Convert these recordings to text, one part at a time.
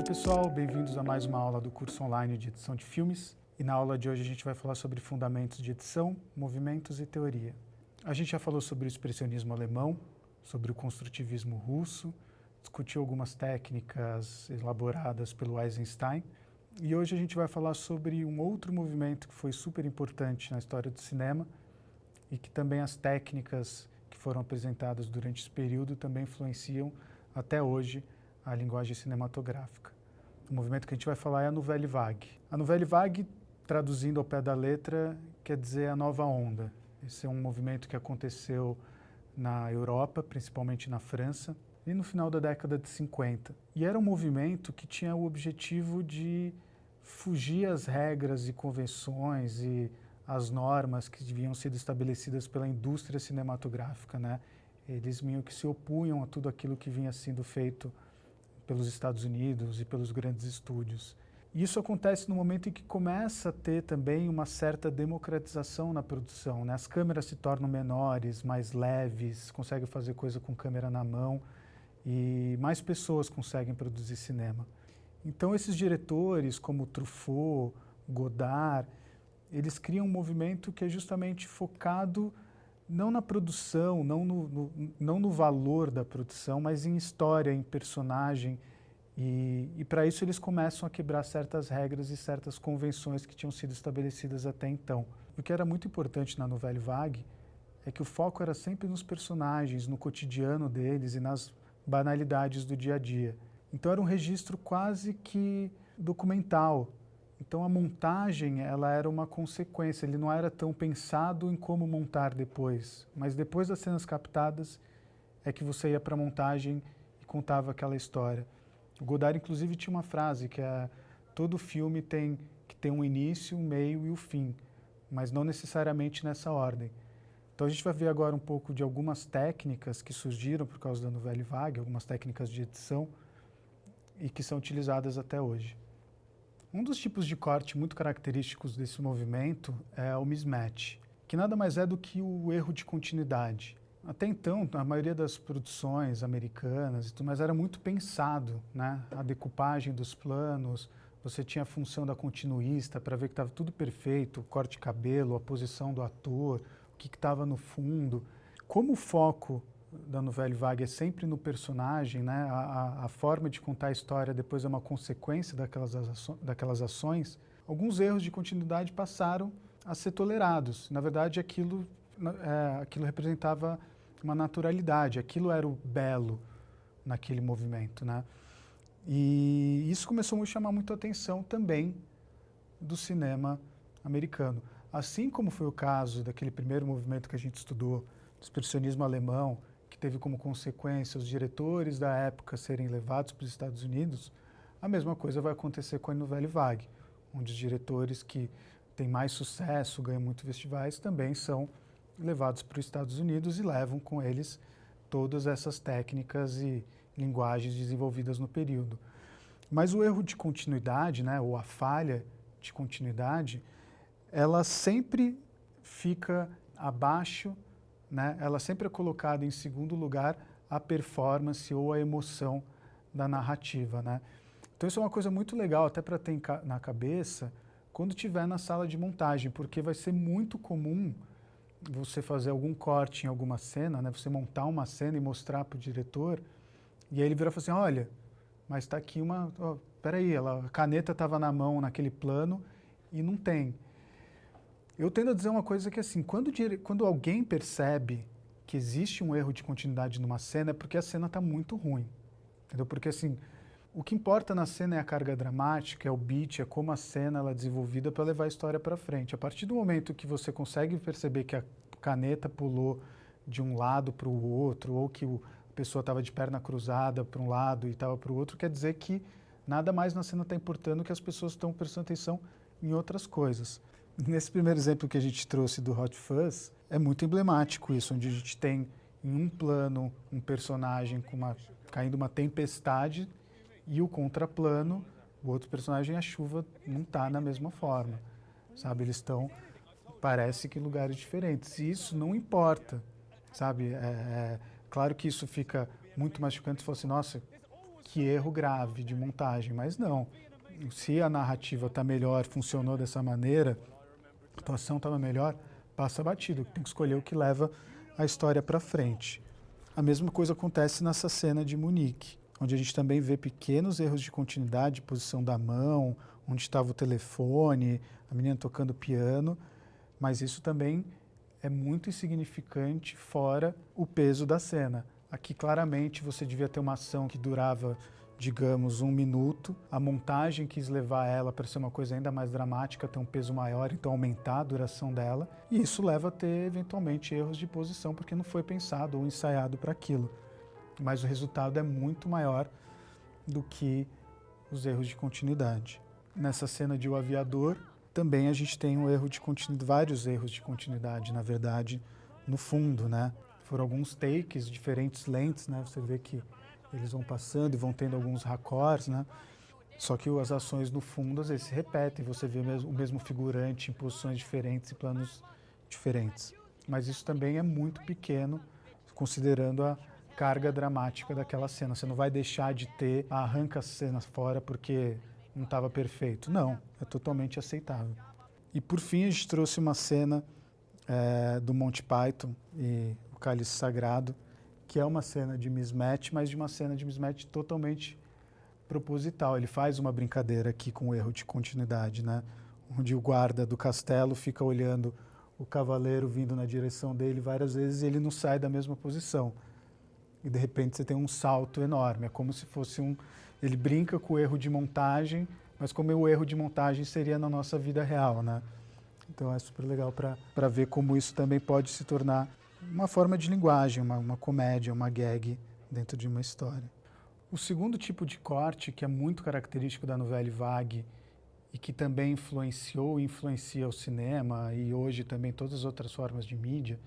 pessoal, bem-vindos a mais uma aula do curso online de edição de filmes. E na aula de hoje a gente vai falar sobre fundamentos de edição, movimentos e teoria. A gente já falou sobre o expressionismo alemão, sobre o construtivismo russo, discutiu algumas técnicas elaboradas pelo Eisenstein. E hoje a gente vai falar sobre um outro movimento que foi super importante na história do cinema e que também as técnicas que foram apresentadas durante esse período também influenciam até hoje a linguagem cinematográfica. O movimento que a gente vai falar é a Nouvelle Vague. A Nouvelle Vague, traduzindo ao pé da letra, quer dizer a nova onda. Esse é um movimento que aconteceu na Europa, principalmente na França, e no final da década de 50. E era um movimento que tinha o objetivo de fugir às regras e convenções e às normas que deviam ser estabelecidas pela indústria cinematográfica, né? Eles meio que se opunham a tudo aquilo que vinha sendo feito pelos Estados Unidos e pelos grandes estúdios. Isso acontece no momento em que começa a ter também uma certa democratização na produção, né? As câmeras se tornam menores, mais leves, conseguem fazer coisa com câmera na mão e mais pessoas conseguem produzir cinema. Então esses diretores como Truffaut, Godard, eles criam um movimento que é justamente focado não na produção, não no valor da produção, mas em história, em personagem. E para isso eles começam a quebrar certas regras e certas convenções que tinham sido estabelecidas até então. O que era muito importante na Nouvelle Vague é que o foco era sempre nos personagens, no cotidiano deles e nas banalidades do dia a dia. Então era um registro quase que documental. Então a montagem, ela era uma consequência, ele não era tão pensado em como montar depois, mas depois das cenas captadas é que você ia para a montagem e contava aquela história. O Godard inclusive tinha uma frase que é: todo filme tem que ter um início, um meio e o fim, mas não necessariamente nessa ordem. Então a gente vai ver agora um pouco de algumas técnicas que surgiram por causa da Nouvelle Vague, algumas técnicas de edição e que são utilizadas até hoje. Um dos tipos de corte muito característicos desse movimento é o mismatch, que nada mais é do que o erro de continuidade. Até então, a maioria das produções americanas e tudo mais era muito pensado, né? A decupagem dos planos, você tinha a função da continuista para ver que estava tudo perfeito, o corte de cabelo, a posição do ator, o que estava no fundo. Como o foco da Nouvelle Vague é sempre no personagem, né? A forma de contar a história depois é uma consequência daquelas ações, alguns erros de continuidade passaram a ser tolerados. Na verdade, aquilo representava uma naturalidade, aquilo era o belo naquele movimento, né? E isso começou a chamar muito a atenção também do cinema americano. Assim como foi o caso daquele primeiro movimento que a gente estudou, do expressionismo alemão, que teve como consequência os diretores da época serem levados para os Estados Unidos, a mesma coisa vai acontecer com a Nouvelle Vague, onde os diretores que têm mais sucesso, ganham muitos festivais, também são levados para os Estados Unidos e levam com eles todas essas técnicas e linguagens desenvolvidas no período. Mas o erro de continuidade, né, ou a falha de continuidade, ela sempre fica abaixo, né? Ela sempre é colocada em segundo lugar a performance ou a emoção da narrativa, né? Então isso é uma coisa muito legal até para ter na cabeça quando estiver na sala de montagem, porque vai ser muito comum você fazer algum corte em alguma cena, né? Você montar uma cena e mostrar para o diretor e aí ele vira e fala assim: olha, mas está aqui uma... Oh, peraí, a caneta estava na mão naquele plano e não tem. Eu tendo a dizer uma coisa que assim, quando alguém percebe que existe um erro de continuidade numa cena, é porque a cena está muito ruim, entendeu? Porque assim, o que importa na cena é a carga dramática, é o beat, é como a cena ela é desenvolvida para levar a história para frente. A partir do momento que você consegue perceber que a caneta pulou de um lado para o outro, ou que a pessoa estava de perna cruzada para um lado e estava para o outro, quer dizer que nada mais na cena está importando, que as pessoas estão prestando atenção em outras coisas. Nesse primeiro exemplo que a gente trouxe do Hot Fuzz, é muito emblemático isso, onde a gente tem em um plano um personagem caindo uma tempestade e o contraplano, o outro personagem, a chuva não está na mesma forma, sabe? Eles estão, parece que em lugares diferentes, e isso não importa, sabe? Claro que isso fica muito mais chocante se fosse, nossa, que erro grave de montagem, mas não. Se a narrativa está melhor, funcionou dessa maneira, a atuação estava melhor, passa batido. Tem que escolher o que leva a história para frente. A mesma coisa acontece nessa cena de Munique, onde a gente também vê pequenos erros de continuidade, posição da mão, onde estava o telefone, a menina tocando piano, mas isso também é muito insignificante fora o peso da cena. Aqui claramente você devia ter uma ação que durava, digamos, 1 minuto. A montagem quis levar ela para ser uma coisa ainda mais dramática, ter um peso maior, então aumentar a duração dela. E isso leva a ter, eventualmente, erros de posição, porque não foi pensado ou ensaiado para aquilo. Mas o resultado é muito maior do que os erros de continuidade. Nessa cena de O Aviador, também a gente tem um erro de continuidade, vários erros de continuidade, na verdade, no fundo, né? Foram alguns takes, diferentes lentes, né? Você vê que eles vão passando e vão tendo alguns raccords, né? Só que as ações no fundo, às vezes, se repetem. Você vê o mesmo figurante em posições diferentes e planos diferentes. Mas isso também é muito pequeno, considerando a carga dramática daquela cena. Você não vai deixar de ter arranca as cenas fora porque não estava perfeito. Não, é totalmente aceitável. E por fim a gente trouxe uma cena do Monty Python e o Cálice Sagrado, que é uma cena de mismatch, mas de uma cena de mismatch totalmente proposital. Ele faz uma brincadeira aqui com o erro de continuidade, né? Onde o guarda do castelo fica olhando o cavaleiro vindo na direção dele várias vezes e ele não sai da mesma posição. E de repente você tem um salto enorme. É como se fosse ele brinca com o erro de montagem, mas como o erro de montagem seria na nossa vida real, né? Então é super legal para ver como isso também pode se tornar uma forma de linguagem, uma comédia, uma gag dentro de uma história. O segundo tipo de corte, que é muito característico da Nouvelle Vague e que também influenciou e influencia o cinema e hoje também todas as outras formas de mídia,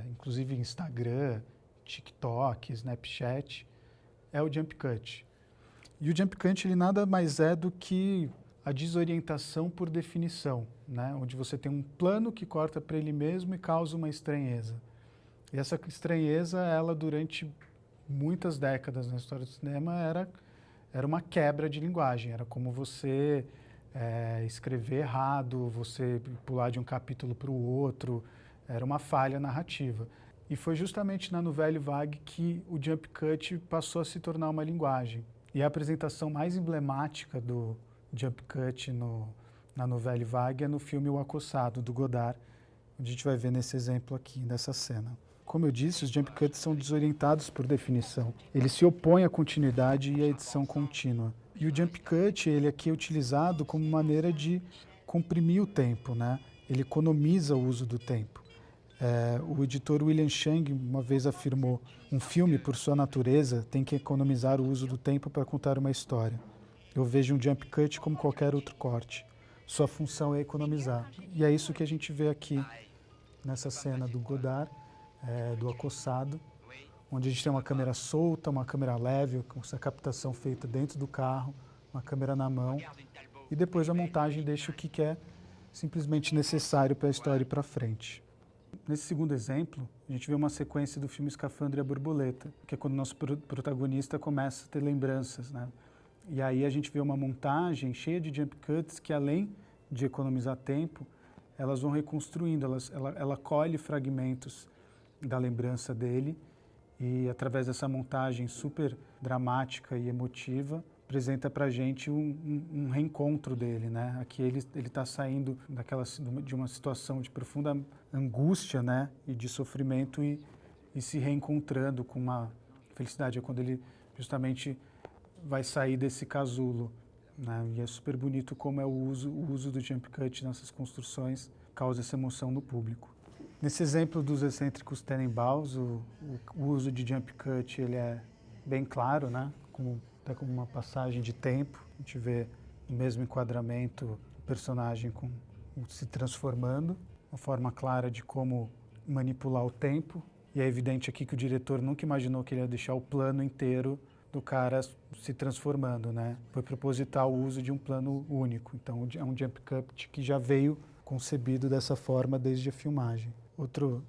inclusive Instagram, TikTok, Snapchat, é o jump cut. E o jump cut ele nada mais é do que a desorientação por definição, né? Onde você tem um plano que corta para ele mesmo e causa uma estranheza. E essa estranheza, ela durante muitas décadas na história do cinema era uma quebra de linguagem, era como você escrever errado, você pular de um capítulo para o outro, era uma falha narrativa. E foi justamente na Nouvelle Vague que o jump cut passou a se tornar uma linguagem. E a apresentação mais emblemática do jump cut na Nouvelle Vague é no filme O Acossado, do Godard, onde a gente vai ver nesse exemplo aqui, nessa cena. Como eu disse, os jump cuts são desorientados por definição. Eles se opõem à continuidade e à edição contínua. E o jump cut, ele aqui é utilizado como maneira de comprimir o tempo, né? Ele economiza o uso do tempo. O editor William Chang uma vez afirmou: um filme, por sua natureza, tem que economizar o uso do tempo para contar uma história. Eu vejo um jump cut como qualquer outro corte. Sua função é economizar. E é isso que a gente vê aqui nessa cena do Godard, do Acossado, onde a gente tem uma câmera solta, uma câmera leve, com essa captação feita dentro do carro, uma câmera na mão, e depois a montagem deixa o que é simplesmente necessário para a história ir para frente. Nesse segundo exemplo, a gente vê uma sequência do filme Escafandro e a Borboleta, que é quando o nosso protagonista começa a ter lembranças, né? E aí a gente vê uma montagem cheia de jump cuts que, além de economizar tempo, elas vão reconstruindo, ela colhe fragmentos da lembrança dele e, através dessa montagem super dramática e emotiva, apresenta para a gente um reencontro dele, né? Aqui ele está saindo de uma situação de profunda angústia, né? E de sofrimento e se reencontrando com uma felicidade. É quando ele justamente vai sair desse casulo, né? E é super bonito como o uso do jump cut nessas construções causa essa emoção no público. Nesse exemplo dos excêntricos Tenenbaums, o uso de jump cut ele é bem claro, né? Até como uma passagem de tempo. A gente vê no mesmo enquadramento o personagem se transformando, uma forma clara de como manipular o tempo. E é evidente aqui que o diretor nunca imaginou que ele ia deixar o plano inteiro do cara se transformando, né? Foi proposital o uso de um plano único. Então é um jump cut que já veio concebido dessa forma desde a filmagem.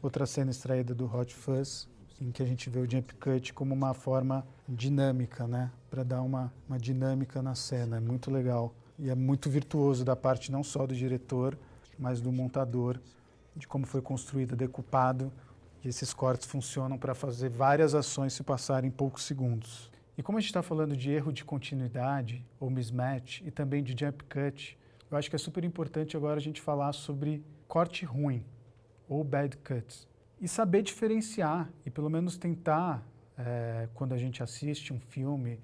Outra cena extraída do Hot Fuzz em que a gente vê o jump cut como uma forma dinâmica, né? Para dar uma dinâmica na cena. É muito legal. E é muito virtuoso da parte não só do diretor, mas do montador, de como foi construído, decupado. E esses cortes funcionam para fazer várias ações se passarem em poucos segundos. E como a gente está falando de erro de continuidade, ou mismatch, e também de jump cut, eu acho que é super importante agora a gente falar sobre corte ruim, ou bad cuts. E saber diferenciar, e pelo menos tentar, quando a gente assiste um filme,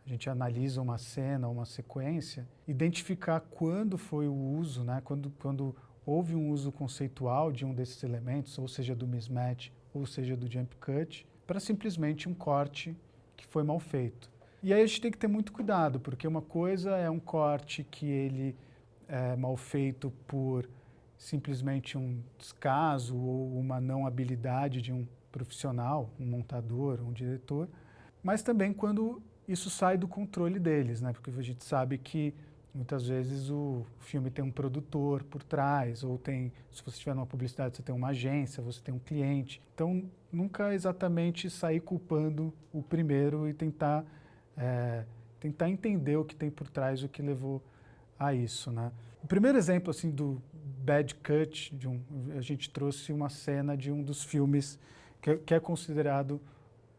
a gente analisa uma cena, uma sequência, identificar quando foi o uso, né? Quando houve um uso conceitual de um desses elementos, ou seja, do mismatch, ou seja, do jump cut, para simplesmente um corte que foi mal feito. E aí a gente tem que ter muito cuidado, porque uma coisa é um corte que ele é mal feito por simplesmente um descaso ou uma não habilidade de um profissional, um montador, um diretor, mas também quando isso sai do controle deles, né? Porque a gente sabe que muitas vezes o filme tem um produtor por trás, ou tem, se você estiver numa publicidade, você tem uma agência, você tem um cliente. Então, nunca exatamente sair culpando o primeiro e tentar entender o que tem por trás, o que levou a isso, né? O primeiro exemplo, assim, do bad cut, a gente trouxe uma cena de um dos filmes que é considerado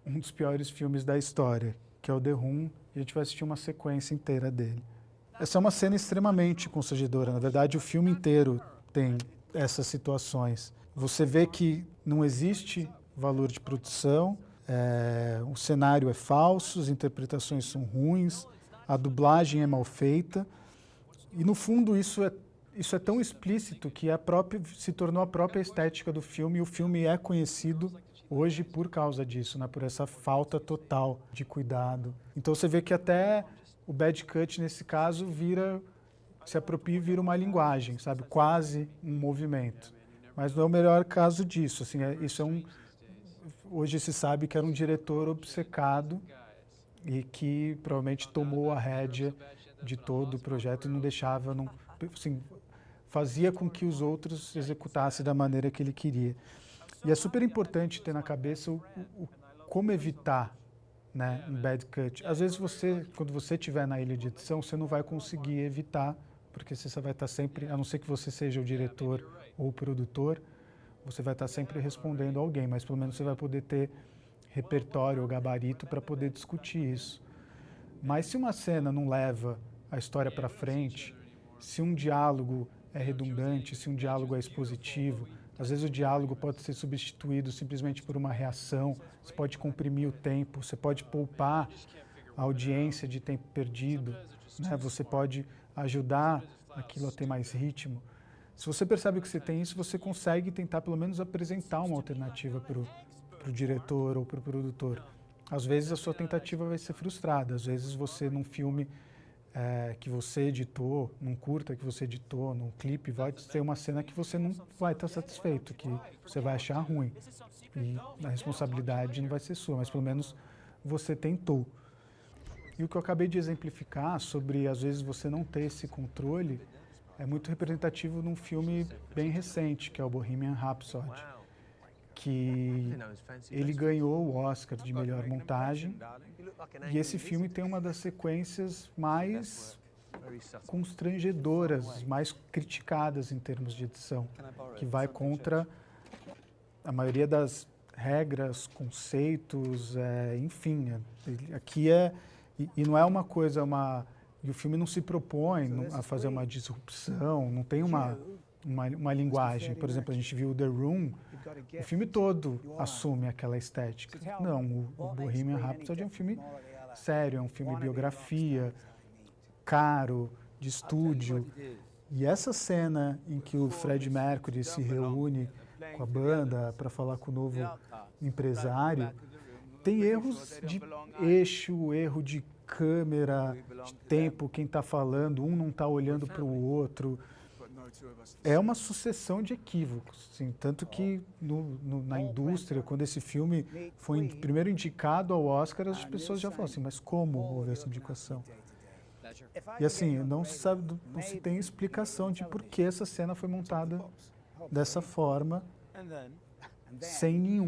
um dos piores filmes da história, que é o The Room, e a gente vai assistir uma sequência inteira dele. Essa é uma cena extremamente constrangedora. Na verdade, o filme inteiro tem essas situações. Você vê que não existe valor de produção, o cenário é falso, as interpretações são ruins, a dublagem é mal feita. E, no fundo, isso é tão explícito que se tornou a própria estética do filme, e o filme é conhecido hoje por causa disso, né? Por essa falta total de cuidado. Então você vê que até o bad cut, nesse caso, se apropria e vira uma linguagem, sabe? Quase um movimento. Mas não é o melhor caso disso. Assim, hoje se sabe que era um diretor obcecado e que provavelmente tomou a rédea de todo o projeto e não deixava, assim, fazia com que os outros executassem da maneira que ele queria. E é super importante ter na cabeça como evitar, né, um bad cut. Às vezes quando você estiver na ilha de edição, você não vai conseguir evitar, porque você vai estar sempre, a não ser que você seja o diretor ou o produtor, você vai estar sempre respondendo a alguém, mas pelo menos você vai poder ter repertório ou gabarito para poder discutir isso. Mas se uma cena não leva a história para frente, se um diálogo é redundante, se um diálogo é expositivo, às vezes o diálogo pode ser substituído simplesmente por uma reação, você pode comprimir o tempo, você pode poupar a audiência de tempo perdido, né? Você pode ajudar aquilo a ter mais ritmo. Se você percebe que você tem isso, você consegue tentar pelo menos apresentar uma alternativa para o diretor ou para o produtor. Às vezes a sua tentativa vai ser frustrada, às vezes você num filme que você editou, num curta que você editou, num clipe, vai ter uma cena que você não vai estar satisfeito, que você vai achar ruim. E a responsabilidade não vai ser sua, mas pelo menos você tentou. E o que eu acabei de exemplificar sobre, às vezes, você não ter esse controle, é muito representativo num filme bem recente, que é o Bohemian Rhapsody, que ele ganhou o Oscar de melhor montagem, e esse filme tem uma das sequências mais constrangedoras, mais criticadas em termos de edição, que vai contra a maioria das regras, conceitos, enfim. Aqui e não é uma coisa, e o filme não se propõe a fazer uma disrupção, não tem uma linguagem. Por exemplo, a gente viu The Room, o filme todo assume aquela estética. Não, o Bohemian Rhapsody é um filme sério, é um filme biografia, caro, de estúdio. E essa cena em que o Freddie Mercury se reúne com a banda para falar com o novo empresário, tem erros de eixo, erro de câmera, de tempo, quem está falando, um não está olhando para o outro. É uma sucessão de equívocos, assim, tanto que na indústria, quando esse filme foi primeiro indicado ao Oscar, as pessoas já falam assim, mas como houve essa indicação? E assim, não se tem explicação de por que essa cena foi montada dessa forma. sem nenhum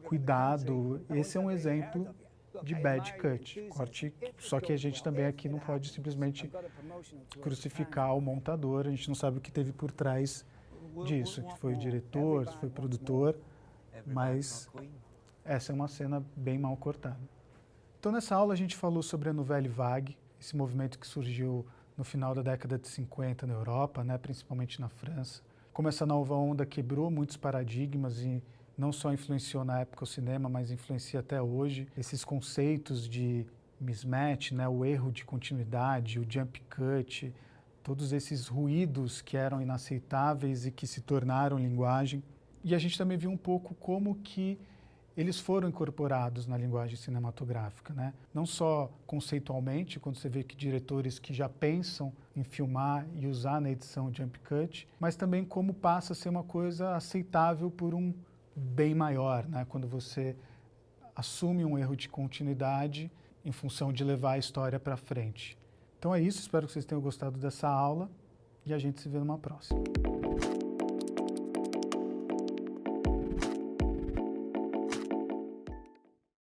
cuidado. Esse é um exemplo de bad cut, corte, só que a gente também aqui não pode simplesmente crucificar o montador, a gente não sabe o que teve por trás disso, se foi o diretor, se foi o produtor, mas essa é uma cena bem mal cortada. Então nessa aula a gente falou sobre a Nouvelle Vague, esse movimento que surgiu no final da década de 50 na Europa, né, principalmente na França. Como essa nova onda quebrou muitos paradigmas e não só influenciou na época o cinema, mas influencia até hoje. Esses conceitos de mismatch, né, o erro de continuidade, o jump cut, todos esses ruídos que eram inaceitáveis e que se tornaram linguagem. E a gente também viu um pouco como que eles foram incorporados na linguagem cinematográfica, né? Não só conceitualmente, quando você vê que diretores que já pensam em filmar e usar na edição jump cut, mas também como passa a ser uma coisa aceitável por um bem maior, né? Quando você assume um erro de continuidade em função de levar a história para frente. Então é isso, espero que vocês tenham gostado dessa aula e a gente se vê numa próxima.